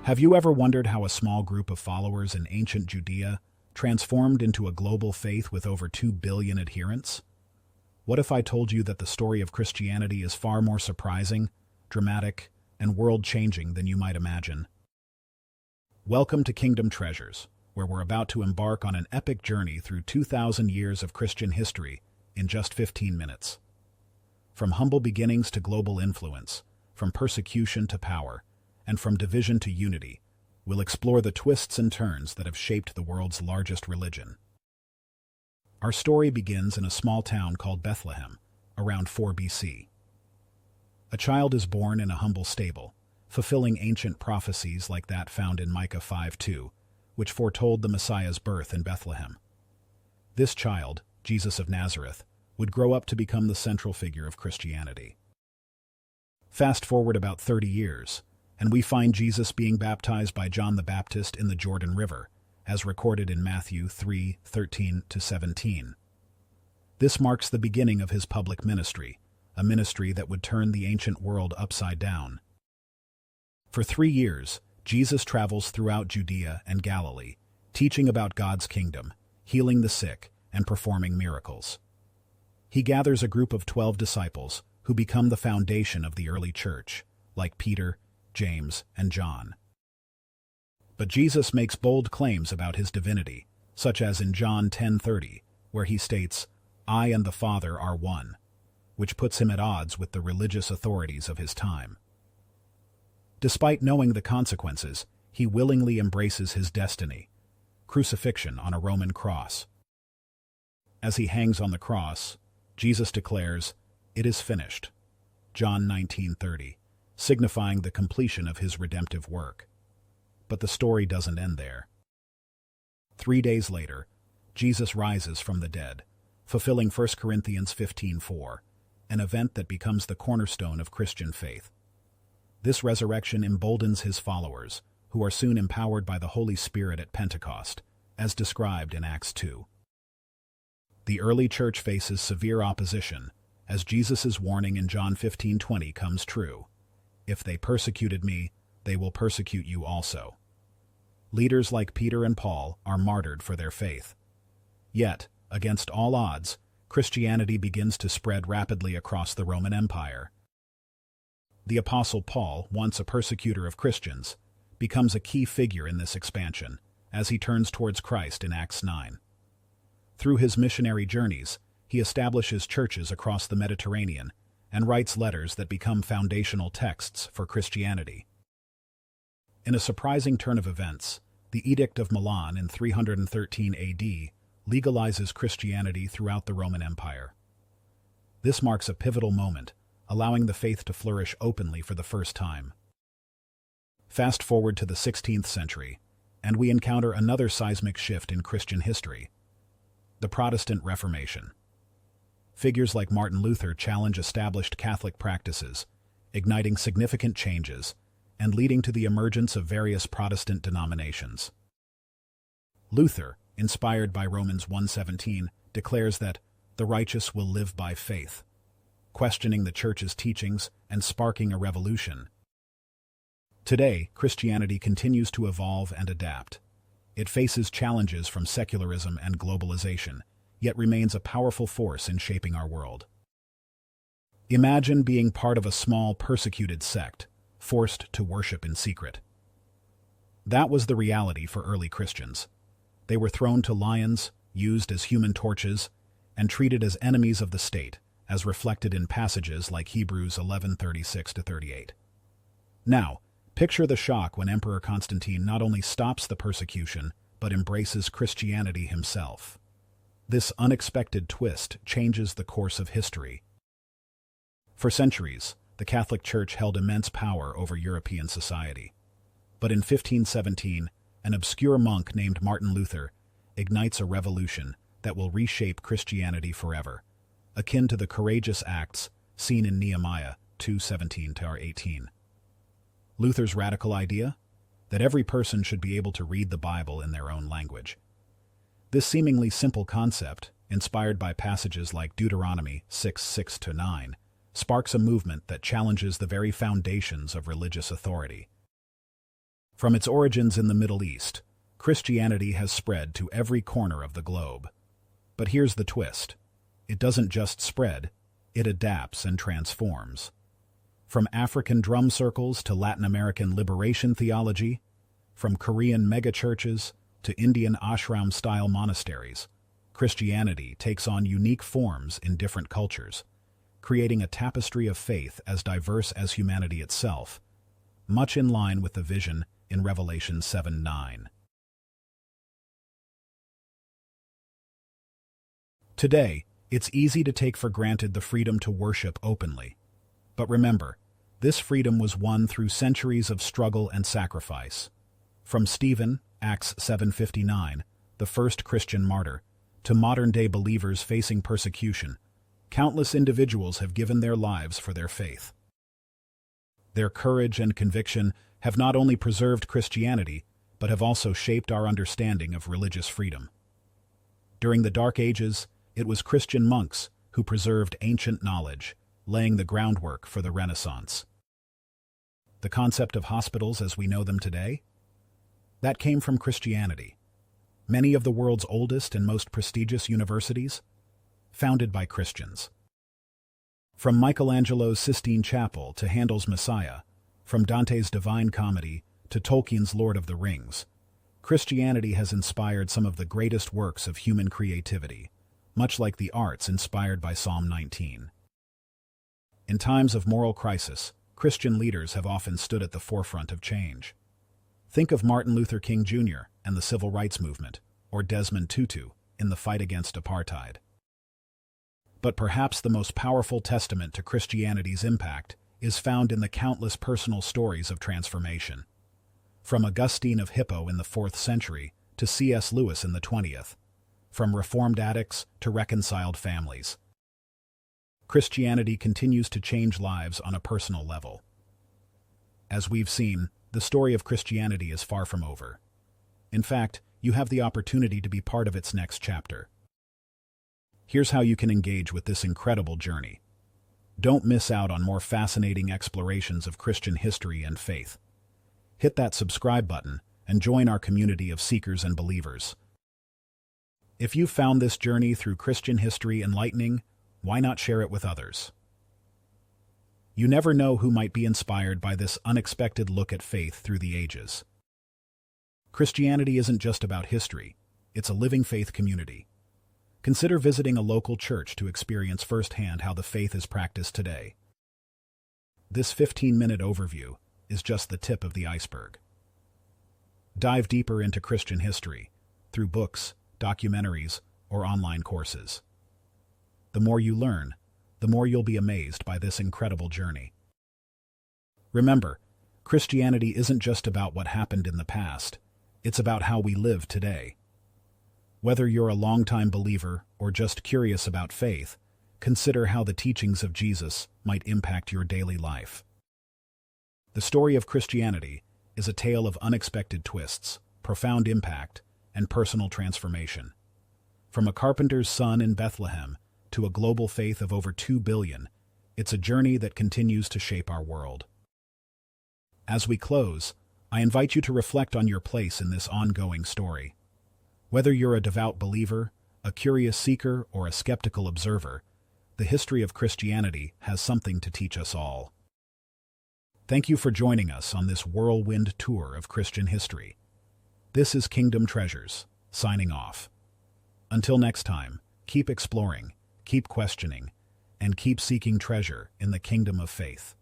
Have you ever wondered how a small group of followers in ancient Judea transformed into a global faith with over 2 billion adherents? What if I told you that the story of Christianity is far more surprising, dramatic, and world-changing than you might imagine? Welcome to Kingdom Treasures, where we're about to embark on an epic journey through 2,000 years of Christian history in just 15 minutes. From humble beginnings to global influence, from persecution to power, and from division to unity, we'll explore the twists and turns that have shaped the world's largest religion. Our story begins in a small town called Bethlehem, around 4 BC. A child is born in a humble stable, fulfilling ancient prophecies like that found in Micah 5:2, which foretold the Messiah's birth in Bethlehem. This child, Jesus of Nazareth, would grow up to become the central figure of Christianity. Fast forward about 30 years, and we find Jesus being baptized by John the Baptist in the Jordan River, as recorded in Matthew 3:13-17. This marks the beginning of his public ministry, a ministry that would turn the ancient world upside down. For 3 years, Jesus travels throughout Judea and Galilee, teaching about God's kingdom, healing the sick, and performing miracles. He gathers a group of 12 disciples who become the foundation of the early church, like Peter, James, and John. But Jesus makes bold claims about his divinity, such as in John 10:30, where he states, "I and the Father are one," which puts him at odds with the religious authorities of his time. Despite knowing the consequences, he willingly embraces his destiny, crucifixion on a Roman cross. As he hangs on the cross, Jesus declares, "It is finished," John 19:30. Signifying the completion of his redemptive work. But the story doesn't end there. 3 days later, Jesus rises from the dead, fulfilling 1 Corinthians 15:4, an event that becomes the cornerstone of Christian faith. This resurrection emboldens his followers, who are soon empowered by the Holy Spirit at Pentecost, as described in Acts 2. The early church faces severe opposition, as Jesus' warning in John 15:20 comes true. "If they persecuted me, they will persecute you also." Leaders like Peter and Paul are martyred for their faith. Yet, against all odds, Christianity begins to spread rapidly across the Roman Empire. The Apostle Paul, once a persecutor of Christians, becomes a key figure in this expansion, as he turns towards Christ in Acts 9. Through his missionary journeys, he establishes churches across the Mediterranean and writes letters that become foundational texts for Christianity. In a surprising turn of events, the Edict of Milan in 313 AD legalizes Christianity throughout the Roman Empire. This marks a pivotal moment, allowing the faith to flourish openly for the first time. Fast forward to the 16th century, and we encounter another seismic shift in Christian history: the Protestant Reformation. Figures like Martin Luther challenge established Catholic practices, igniting significant changes and leading to the emergence of various Protestant denominations. Luther, inspired by Romans 1:17, declares that the righteous will live by faith, questioning the Church's teachings and sparking a revolution. Today, Christianity continues to evolve and adapt. It faces challenges from secularism and globalization, yet remains a powerful force in shaping our world. Imagine being part of a small, persecuted sect, forced to worship in secret. That was the reality for early Christians. They were thrown to lions, used as human torches, and treated as enemies of the state, as reflected in passages like Hebrews 11:36-38. Now, picture the shock when Emperor Constantine not only stops the persecution, but embraces Christianity himself. This unexpected twist changes the course of history. For centuries, the Catholic Church held immense power over European society. But in 1517, an obscure monk named Martin Luther ignites a revolution that will reshape Christianity forever, akin to the courageous acts seen in Nehemiah 2:17-18. Luther's radical idea? That every person should be able to read the Bible in their own language. This seemingly simple concept, inspired by passages like Deuteronomy 6:6-9, sparks a movement that challenges the very foundations of religious authority. From its origins in the Middle East, Christianity has spread to every corner of the globe. But here's the twist. It doesn't just spread, it adapts and transforms. From African drum circles to Latin American liberation theology, from Korean megachurches to Indian ashram-style monasteries, Christianity takes on unique forms in different cultures, creating a tapestry of faith as diverse as humanity itself, much in line with the vision in Revelation 7:9. Today, it's easy to take for granted the freedom to worship openly. But remember, this freedom was won through centuries of struggle and sacrifice. From Stephen, Acts 7:59, the first Christian martyr, to modern-day believers facing persecution, countless individuals have given their lives for their faith. Their courage and conviction have not only preserved Christianity, but have also shaped our understanding of religious freedom. During the Dark Ages, it was Christian monks who preserved ancient knowledge, laying the groundwork for the Renaissance. The concept of hospitals as we know them today? That came from Christianity. Many of the world's oldest and most prestigious universities, founded by Christians. From Michelangelo's Sistine Chapel to Handel's Messiah, from Dante's Divine Comedy to Tolkien's Lord of the Rings, Christianity has inspired some of the greatest works of human creativity, much like the arts inspired by Psalm 19. In times of moral crisis, Christian leaders have often stood at the forefront of change. Think of Martin Luther King Jr. and the Civil Rights Movement, or Desmond Tutu in the fight against apartheid. But perhaps the most powerful testament to Christianity's impact is found in the countless personal stories of transformation. From Augustine of Hippo in the 4th century to C.S. Lewis in the 20th, from reformed addicts to reconciled families, Christianity continues to change lives on a personal level. As we've seen, the story of Christianity is far from over. In fact, you have the opportunity to be part of its next chapter. Here's how you can engage with this incredible journey. Don't miss out on more fascinating explorations of Christian history and faith. Hit that subscribe button and join our community of seekers and believers. If you found this journey through Christian history enlightening, why not share it with others? You never know who might be inspired by this unexpected look at faith through the ages. Christianity isn't just about history, it's a living faith community. Consider visiting a local church to experience firsthand how the faith is practiced today. This 15-minute overview is just the tip of the iceberg. Dive deeper into Christian history through books, documentaries, or online courses. The more you learn, the more you'll be amazed by this incredible journey. Remember, Christianity isn't just about what happened in the past, it's about how we live today. Whether you're a longtime believer or just curious about faith, consider how the teachings of Jesus might impact your daily life. The story of Christianity is a tale of unexpected twists, profound impact, and personal transformation. From a carpenter's son in Bethlehem to a global faith of over 2 billion, it's a journey that continues to shape our world. As we close, I invite you to reflect on your place in this ongoing story. Whether you're a devout believer, a curious seeker, or a skeptical observer, the history of Christianity has something to teach us all. Thank you for joining us on this whirlwind tour of Christian history. This is Kingdom Treasures, signing off. Until next time, keep exploring, keep questioning, and keep seeking treasure in the kingdom of faith.